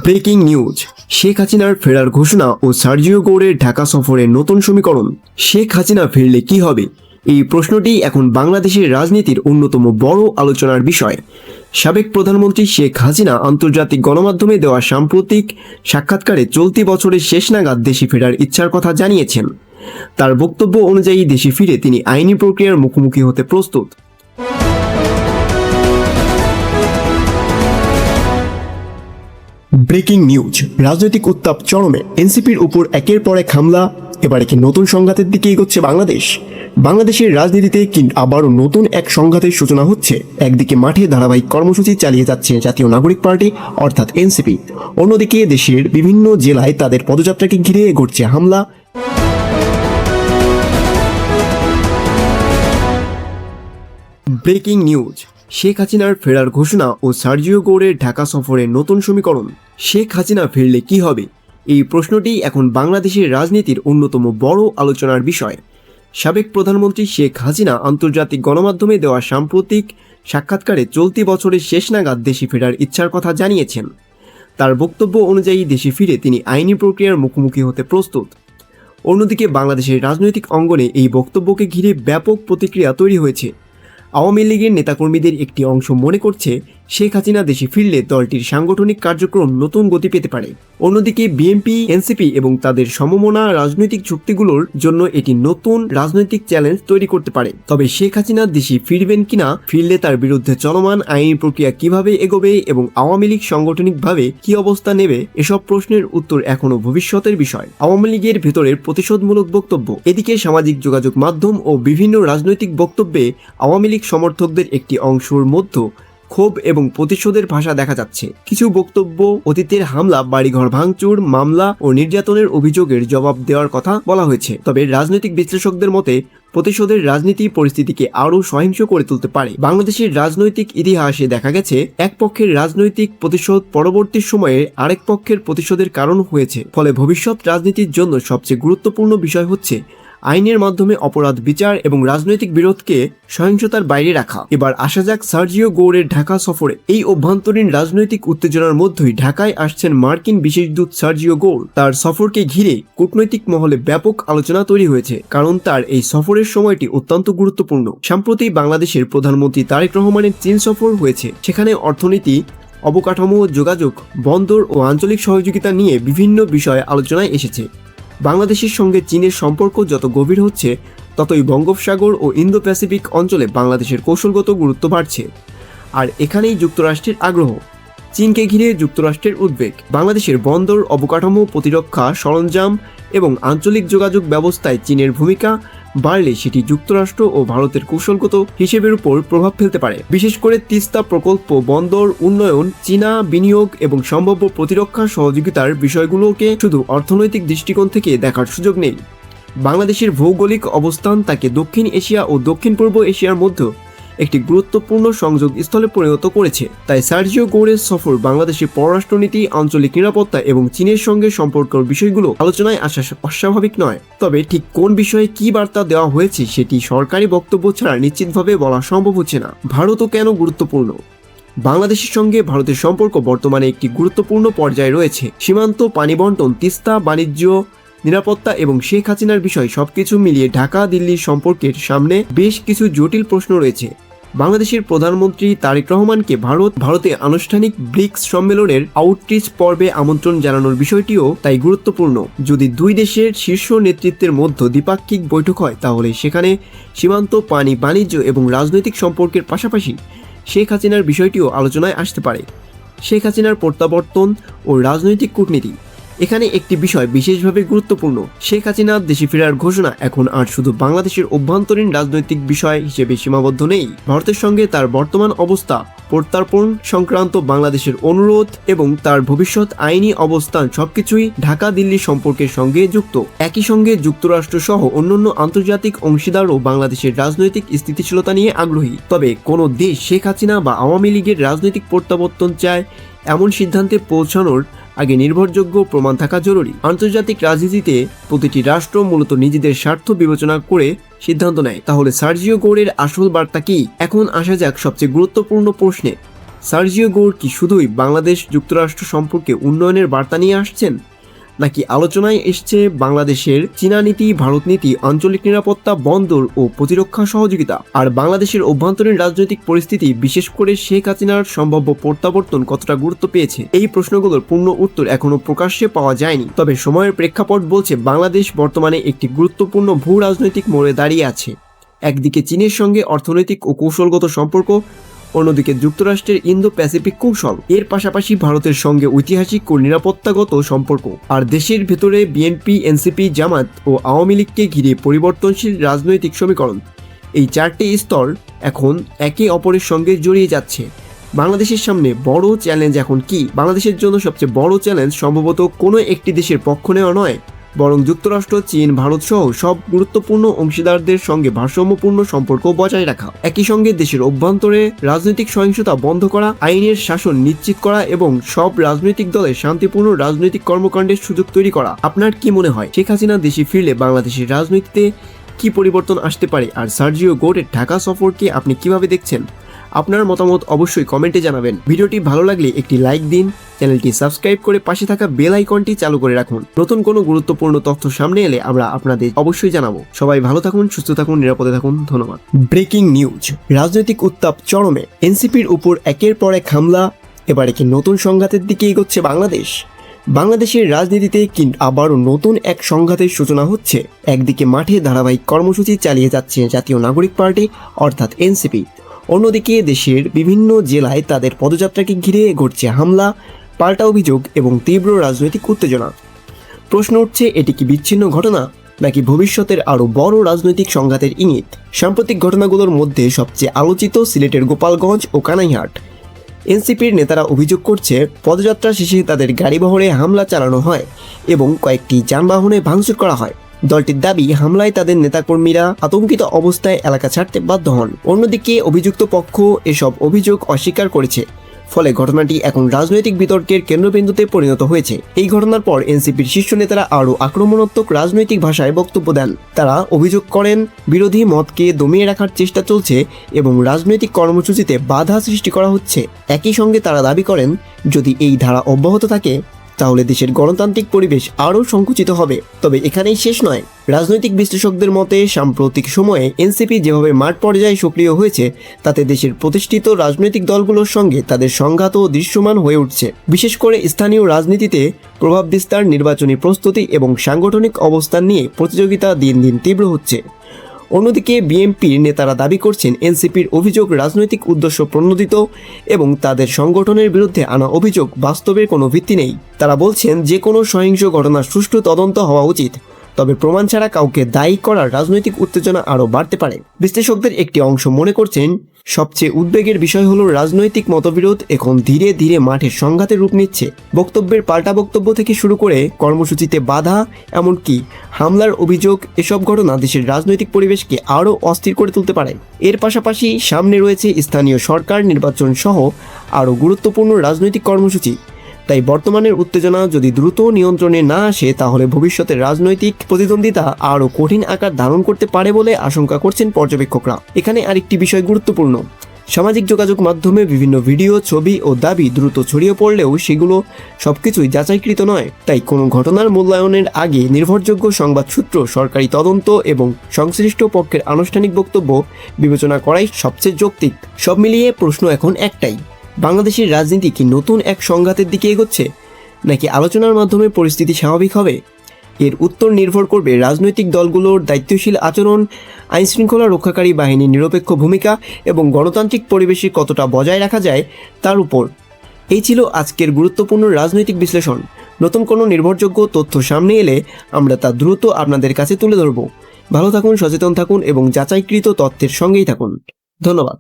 Breaking news, Sheikh হাসিনার ফেরার ঘোষণা ও সার্জিও গৌড়ের ঢাকা সফরের নতুন সমীকরণ। শেখ হাসিনা ফিরলে কি হবে, এই প্রশ্নটি এখন বাংলাদেশের রাজনীতির অন্যতম বড় আলোচনার বিষয়। সাবেক প্রধানমন্ত্রী শেখ হাসিনা আন্তর্জাতিক গণমাধ্যমে দেওয়া সাম্প্রতিক সাক্ষাৎকারে চলতি বছরের শেষ নাগাদ দেশে ফেরার ইচ্ছার কথা জানিয়েছেন। তার বক্তব্য অনুযায়ী দেশে ফিরে তিনি আইনি প্রক্রিয়ার মুখোমুখি হতে প্রস্তুত। ব্রেকিং নিউজ, রাজনৈতিক উত্তাপ চরমে। এনসিপির উপর একের পর এক হামলা, এবারে কি নতুন সংঘাতের দিকে এগোচ্ছে বাংলাদেশ? বাংলাদেশের রাজনীতিতে কি আবারও নতুন এক সংঘাতের সূচনা হচ্ছে? একদিকে মাঠে ধারাবাহিক কর্মসূচি চালিয়ে যাচ্ছে জাতীয় নাগরিক পার্টি অর্থাৎ এনসিপি, অন্যদিকে দেশের বিভিন্ন জেলায় তাদের পদযাত্রাকে ঘিরে ঘটছে হামলা। ব্রেকিং নিউজ, শেখ হাসিনার ফেরার ঘোষণা ও সার্জিও গৌড়ের ঢাকা সফরের নতুন সমীকরণ। শেখ হাসিনা ফিরলে কি হবে, এই প্রশ্নটি এখন বাংলাদেশের রাজনীতির অন্যতম বড় আলোচনার বিষয়। সাবেক প্রধানমন্ত্রী শেখ হাসিনা আন্তর্জাতিক গণমাধ্যমে দেওয়া সাম্প্রতিক সাক্ষাৎকারে চলতি বছরের শেষ নাগাদ দেশে ফেরার ইচ্ছার কথা জানিয়েছেন। তার বক্তব্য অনুযায়ী দেশে ফিরে তিনি আইনি প্রক্রিয়ার মুখোমুখি হতে প্রস্তুত। অন্যদিকে বাংলাদেশের রাজনৈতিক অঙ্গনে এই বক্তব্যকে ঘিরে ব্যাপক প্রতিক্রিয়া তৈরি হয়েছে। আওয়ামী লীগের নেতাকর্মীদের একটি অংশ মনে করছে শেখ হাসিনা দেশে ফিরলে দলটির সাংগঠনিক কার্যক্রম নতুন গতি পেতে পারে। অন্যদিকে বিএনপি, এনসিপি এবং তাদের সমমনা রাজনৈতিক শক্তিগুলোর জন্য এটি নতুন রাজনৈতিক চ্যালেঞ্জ তৈরি করতে পারে। তবে শেখ হাসিনা দেশে ফিরবেন কিনা, ফিরলে তার বিরুদ্ধে চলমান আইনি প্রক্রিয়া কিভাবে এগোবে এবং আওয়ামী লীগ সাংগঠনিকভাবে কি অবস্থা নেবে, এসব প্রশ্নের উত্তর এখনও ভবিষ্যতের বিষয়। আওয়ামী লীগের ভেতরের প্রতিশোধমূলক বক্তব্য। এদিকে সামাজিক যোগাযোগ মাধ্যম ও বিভিন্ন রাজনৈতিক বক্তব্যে আওয়ামী লীগ সমর্থকদের একটি অংশের মধ্যে ক্ষোভ এবং প্রতিশোধের ভাষা দেখা যাচ্ছে। কিছু বক্তব্য অতীতের হামলা, বাড়িঘর ভাঙচুর, মামলা ও নির্যাতনের অভিযোগের জবাব দেওয়ার কথা বলা হয়েছে। তবে রাজনৈতিক বিশ্লেষকদের মতে প্রতিশোধের রাজনীতি পরিস্থিতিকে আরও সহিংস করে তুলতে পারে। বাংলাদেশের রাজনৈতিক ইতিহাসে দেখা গেছে এক পক্ষের রাজনৈতিক প্রতিশোধ পরবর্তী সময়ে আরেক পক্ষের প্রতিশোধের কারণ হয়েছে। ফলে ভবিষ্যৎ রাজনীতির জন্য সবচেয়ে গুরুত্বপূর্ণ বিষয় হচ্ছে আইনের মাধ্যমে অপরাধ বিচার এবং রাজনৈতিক বিরোধকে সহিংসতার বাইরে রাখা। এবার আসা যাক সার্জিও গৌড়ের ঢাকা সফরে। এই অভ্যন্তরীণ রাজনৈতিক উত্তেজনার মধ্যেই ঢাকায় আসছেন মার্কিন বিশেষ দূত সার্জিও গৌড়। তার সফরকে ঘিরে কূটনৈতিক মহলে ব্যাপক আলোচনা তৈরি হয়েছে, কারণ তার এই সফরের সময়টি অত্যন্ত গুরুত্বপূর্ণ। সম্প্রতি বাংলাদেশের প্রধানমন্ত্রী তারেক রহমানের চীন সফর হয়েছে। সেখানে অর্থনীতি, অবকাঠামো, যোগাযোগ, বন্দর ও আঞ্চলিক সহযোগিতা নিয়ে বিভিন্ন বিষয় আলোচনায় এসেছে। বাংলাদেশের সঙ্গে চীনের সম্পর্ক যত গভীর হচ্ছে, ততই বঙ্গোপসাগর ও ইন্দো প্যাসিফিক অঞ্চলে বাংলাদেশের কৌশলগত গুরুত্ব বাড়ছে। আর এখানেই যুক্তরাষ্ট্রের আগ্রহ। চীনকে ঘিরে যুক্তরাষ্ট্রের উদ্বেগ। বাংলাদেশের বন্দর, অবকাঠামো, প্রতিরক্ষা সরঞ্জাম এবং আঞ্চলিক যোগাযোগ ব্যবস্থায় চীনের ভূমিকা বাড়লে সেটি যুক্তরাষ্ট্র ও ভারতের কৌশলগত হিসেবের উপর প্রভাব ফেলতে পারে। বিশেষ করে তিস্তা প্রকল্প, বন্দর উন্নয়ন, চীনা বিনিয়োগ এবং সম্ভাব্য প্রতিরক্ষা সহযোগিতার বিষয়গুলোকে শুধু অর্থনৈতিক দৃষ্টিকোণ থেকে দেখার সুযোগ নেই। বাংলাদেশের ভৌগোলিক অবস্থান তাকে দক্ষিণ এশিয়া ও দক্ষিণ পূর্ব এশিয়ার মধ্যে একটি গুরুত্বপূর্ণ সংযোগ স্থলে পরিণত করেছে। তাই সার্জিও গৌড়ের সফর বাংলাদেশের পররাষ্ট্রনীতি, আঞ্চলিক নিরাপত্তা এবং চীনের সঙ্গে সম্পর্কের বিষয়গুলো আলোচনায় আসা অস্বাভাবিক নয়। তবে ঠিক কোন বিষয়ে কি বার্তা দেওয়া হয়েছে সেটি সরকারি বক্তব্য ছাড়া নিশ্চিতভাবে বলা সম্ভব হচ্ছে না। ভারতও কেন গুরুত্বপূর্ণ? বাংলাদেশের সঙ্গে ভারতের সম্পর্ক বর্তমানে একটি গুরুত্বপূর্ণ পর্যায়ে রয়েছে। সীমান্ত, পানি বণ্টন, তিস্তা, বাণিজ্য, নিরাপত্তা এবং শেখ হাসিনার বিষয় সবকিছু মিলিয়ে ঢাকা দিল্লির সম্পর্কের সামনে বেশ কিছু জটিল প্রশ্ন রয়েছে। বাংলাদেশের প্রধানমন্ত্রী তারেক রহমানকে ভারতে আনুষ্ঠানিক ব্রিক্স সম্মেলনের আউটরিচ পর্বে আমন্ত্রণ জানানোর বিষয়টিও তাই গুরুত্বপূর্ণ। যদি দুই দেশের শীর্ষ নেতৃত্বের মধ্যে দ্বিপাক্ষিক বৈঠক হয়, তাহলে সেখানে সীমান্ত, পানি, বাণিজ্য এবং রাজনৈতিক সম্পর্কের পাশাপাশি শেখ হাসিনার বিষয়টিও আলোচনায় আসতে পারে। শেখ হাসিনার প্রত্যাবর্তন ও রাজনৈতিক কূটনীতি এখানে একটি বিষয় বিশেষভাবে গুরুত্বপূর্ণ। শেখ হাসিনার দেশে ফেরার ঘোষণা এখন আর শুধু বাংলাদেশের অভ্যন্তরীণ রাজনৈতিক বিষয় হিসেবে সীমাবদ্ধ নেই। ভারতের সঙ্গে তার বর্তমান অবস্থা, প্রত্যার্পণ সংক্রান্ত বাংলাদেশের অনুরোধ এবং তার ভবিষ্যৎ আইনি অবস্থান সবকিছুই ঢাকা দিল্লি সম্পর্কের সঙ্গে যুক্ত। একই সঙ্গে যুক্তরাষ্ট্র সহ অন্যান্য আন্তর্জাতিক অংশীদারও বাংলাদেশের রাজনৈতিক স্থিতিশীলতা নিয়ে আগ্রহী। তবে কোনো দেশ শেখ হাসিনা বা আওয়ামী লীগের রাজনৈতিক প্রত্যাবর্তন চায়, এমন সিদ্ধান্তে পৌঁছানোর আগে নির্ভরযোগ্য প্রমাণ থাকা জরুরি। আন্তর্জাতিক রাজনীতিতে প্রতিটি রাষ্ট্র মূলত নিজেদের স্বার্থ বিবেচনা করে সিদ্ধান্ত নেয়। তাহলে সার্জিও গৌড়ের আসল বার্তা কি? এখন আসা যাক সবচেয়ে গুরুত্বপূর্ণ প্রশ্নে। সার্জিও গোর কি শুধুই বাংলাদেশ যুক্তরাষ্ট্র সম্পর্কে উন্নয়নের বার্তা নিয়ে আসছেন, নাকি আলোচনায় এসছে বাংলাদেশের চীনা নীতি, ভারত নীতি, আঞ্চলিক নিরাপত্তা, বন্দর ও প্রতিরক্ষা সহযোগিতা? আর বাংলাদেশের অভ্যন্তরীণ রাজনৈতিক পরিস্থিতি, বিশেষ করে শেখ হাসিনার সম্ভাব্য প্রত্যাবর্তন কতটা গুরুত্ব পেয়েছে? এই প্রশ্নগুলোর পূর্ণ উত্তর এখনো প্রকাশ্যে পাওয়া যায়নি। তবে সময়ের প্রেক্ষাপট বলছে বাংলাদেশ বর্তমানে একটি গুরুত্বপূর্ণ ভূ রাজনৈতিক মোড়ে দাঁড়িয়ে আছে। একদিকে চীনের সঙ্গে অর্থনৈতিক ও কৌশলগত সম্পর্ক, অন্যদিকে যুক্তরাষ্ট্রের ইন্দো প্যাসিফিক কৌশল, এর পাশাপাশি ভারতের সঙ্গে ঐতিহাসিক ও নিরাপত্তাগত সম্পর্ক, আর দেশের ভেতরে বিএনপি, এনসিপি, জামাত ও আওয়ামী লীগকে ঘিরে পরিবর্তনশীল রাজনৈতিক সমীকরণ। এই চারটি স্তর এখন একে অপরের সঙ্গে জড়িয়ে যাচ্ছে। বাংলাদেশের সামনে বড় চ্যালেঞ্জ এখন কি? বাংলাদেশের জন্য সবচেয়ে বড় চ্যালেঞ্জ সম্ভবত কোনো একটি দেশের পক্ষ নেওয়া নয়, বরং যুক্তরাষ্ট্র, চীন, ভারত সহ সব গুরুত্বপূর্ণ অংশীদারদের সঙ্গে ভারসাম্যপূর্ণ সম্পর্ক বজায় রাখা। একই সঙ্গে দেশের অভ্যন্তরে রাজনৈতিক সহিংসতা বন্ধ করা, আইনের শাসন নিশ্চিত করা এবং সব রাজনৈতিক দলের শান্তিপূর্ণ রাজনৈতিক কর্মকাণ্ডের সুযোগ তৈরি করা। আপনার কি মনে হয়, শেখ হাসিনা দেশে ফিরলে বাংলাদেশের রাজনীতিতে কি পরিবর্তন আসতে পারে? আর সার্জিও গোরের ঢাকা সফরকে আপনি কিভাবে দেখছেন? আপনার মতামত অবশ্যই কমেন্টে জানাবেন। ভিডিওটি ভালো লাগলে একটি লাইক দিন, চ্যানেলটি সাবস্ক্রাইব করে পাশে থাকা বেল আইকনটি চালু করে রাখুন। নতুন কোনো গুরুত্বপূর্ণ তথ্য সামনে এলে আমরা আপনাদের অবশ্যই জানাবো। সবাই ভালো থাকুন, সুস্থ থাকুন, নিরাপদে থাকুন। ধন্যবাদ। ব্রেকিং নিউজ, রাজনৈতিক উত্তাপ চরমে। এনসিপির উপর একের পর এক হামলা, এবারে কি নতুন সংঘাতের দিকে এগোচ্ছে বাংলাদেশ? বাংলাদেশের রাজনীতিতে কিন্তু আবারও নতুন এক সংঘাতের সূচনা হচ্ছে। একদিকে মাঠে ধারাবাহিক কর্মসূচি চালিয়ে যাচ্ছে জাতীয় নাগরিক পার্টি অর্থাৎ এনসিপি, অন্যদিকে দেশের বিভিন্ন জেলায় তাদের পদযাত্রাকে ঘিরে ঘটছে হামলা, পাল্টা অভিযোগ এবং তীব্র রাজনৈতিক উত্তেজনা। প্রশ্ন উঠছে, এটি কি বিচ্ছিন্ন ঘটনা নাকি ভবিষ্যতের আরও বড় রাজনৈতিক সংঘাতের ইঙ্গিত? সাম্প্রতিক ঘটনাগুলোর মধ্যে সবচেয়ে আলোচিত সিলেটের গোপালগঞ্জ ও কানাইহাট। এনসিপির নেতারা অভিযোগ করছে, পদযাত্রা শেষে তাদের গাড়িবহরে হামলা চালানো হয় এবং কয়েকটি যানবাহনে ভাঙচুর করা হয়। দলটির দাবি, হামলায় তাদের নেতাকর্মীরা আতঙ্কিত অবস্থায় এলাকা ছাড়তে বাধ্য হন। অন্যদিকে অভিযুক্ত পক্ষ এসব অভিযোগ অস্বীকার করেছে, ফলে ঘটনাটি এখন রাজনৈতিক বিতর্কের কেন্দ্রবিন্দুতে পরিণত হয়েছে। এই ঘটনার পর এনসিপির শীর্ষ নেতারা আরও আক্রমণাত্মক রাজনৈতিক ভাষায় বক্তব্য দেন। তারা অভিযোগ করেন, বিরোধী মতকে দমিয়ে রাখার চেষ্টা চলছে এবং রাজনৈতিক কর্মসূচিতে বাধা সৃষ্টি করা হচ্ছে। একই সঙ্গে তারা দাবি করেন, যদি এই ধারা অব্যাহত থাকে তাহলে দেশের গণতান্ত্রিক পরিবেশ আরও সংকুচিত হবে। তবে এখানেই শেষ নয়। রাজনৈতিক বিশ্লেষকদের মতে, সাম্প্রতিক সময়ে এনসিপি যেভাবে মাঠ পর্যায়ে সক্রিয় হয়েছে, তাতে দেশের প্রতিষ্ঠিত রাজনৈতিক দলগুলোর সঙ্গে তাদের সংঘাতও দৃশ্যমান হয়ে উঠছে। বিশেষ করে স্থানীয় রাজনীতিতে প্রভাব বিস্তার, নির্বাচনী প্রস্তুতি এবং সাংগঠনিক অবস্থান নিয়ে প্রতিযোগিতা দিন দিন তীব্র হচ্ছে। অন্যদিকে বিএনপির নেতারা দাবি করছেন, এনসিপির অভিযোগ রাজনৈতিক উদ্দেশ্য প্রণোদিত এবং তাদের সংগঠনের বিরুদ্ধে আনা অভিযোগ বাস্তবের কোনো ভিত্তি নেই। তারা বলছেন, যে কোনো সহিংস ঘটনার সুষ্ঠু তদন্ত হওয়া উচিত, তবে প্রমাণ ছাড়া কাউকে দায়ী করার রাজনৈতিক উত্তেজনা আরও বাড়তে পারে। বিশ্লেষকদের একটি অংশ মনে করছেন, সবচেয়ে উদ্বেগের বিষয় হলো রাজনৈতিক মতবিরোধ এখন ধীরে ধীরে মাঠের সংঘাতের রূপ নিচ্ছে। বক্তব্যের পাল্টা বক্তব্য থেকে শুরু করে কর্মসূচিতে বাধা, এমনকি হামলার অভিযোগ, এসব ঘটনা দেশের রাজনৈতিক পরিবেশকে আরও অস্থির করে তুলতে পারে। এর পাশাপাশি সামনে রয়েছে স্থানীয় সরকার নির্বাচন সহ আরও গুরুত্বপূর্ণ রাজনৈতিক কর্মসূচি। তাই বর্তমানের উত্তেজনা যদি দ্রুত নিয়ন্ত্রণে না আসে, তাহলে ভবিষ্যতের রাজনৈতিক প্রতিদ্বন্দ্বিতা আরও কঠিন আকার ধারণ করতে পারে বলে আশঙ্কা করছেন পর্যবেক্ষকরা। এখানে আরেকটি বিষয় গুরুত্বপূর্ণ, সামাজিক যোগাযোগ মাধ্যমে বিভিন্ন ভিডিও, ছবি ও দাবি দ্রুত ছড়িয়ে পড়লেও সেগুলো সবকিছুই যাচাইকৃত নয়। তাই কোনো ঘটনার মূল্যায়নের আগে নির্ভরযোগ্য সংবাদ সূত্র, সরকারি তদন্ত এবং সংশ্লিষ্ট পক্ষের আনুষ্ঠানিক বক্তব্য বিবেচনা করাই সবচেয়ে যৌক্তিক। সব মিলিয়ে প্রশ্ন এখন একটাই, বাংলাদেশের রাজনীতি কি নতুন এক সংঘাতের দিকে এগোচ্ছে, নাকি আলোচনার মাধ্যমে পরিস্থিতি স্বাভাবিক হবে? এর উত্তর নির্ভর করবে রাজনৈতিক দলগুলোর দায়িত্বশীল আচরণ, আইনশৃঙ্খলা রক্ষাকারী বাহিনীর নিরপেক্ষ ভূমিকা এবং গণতান্ত্রিক পরিবেশে কতটা বজায় রাখা যায় তার উপর। এই ছিল আজকের গুরুত্বপূর্ণ রাজনৈতিক বিশ্লেষণ। নতুন কোনো নির্ভরযোগ্য তথ্য সামনে এলে আমরা তা দ্রুত আপনাদের কাছে তুলে ধরব। ভালো থাকুন, সচেতন থাকুন এবং যাচাইকৃত তথ্যের সঙ্গেই থাকুন। ধন্যবাদ।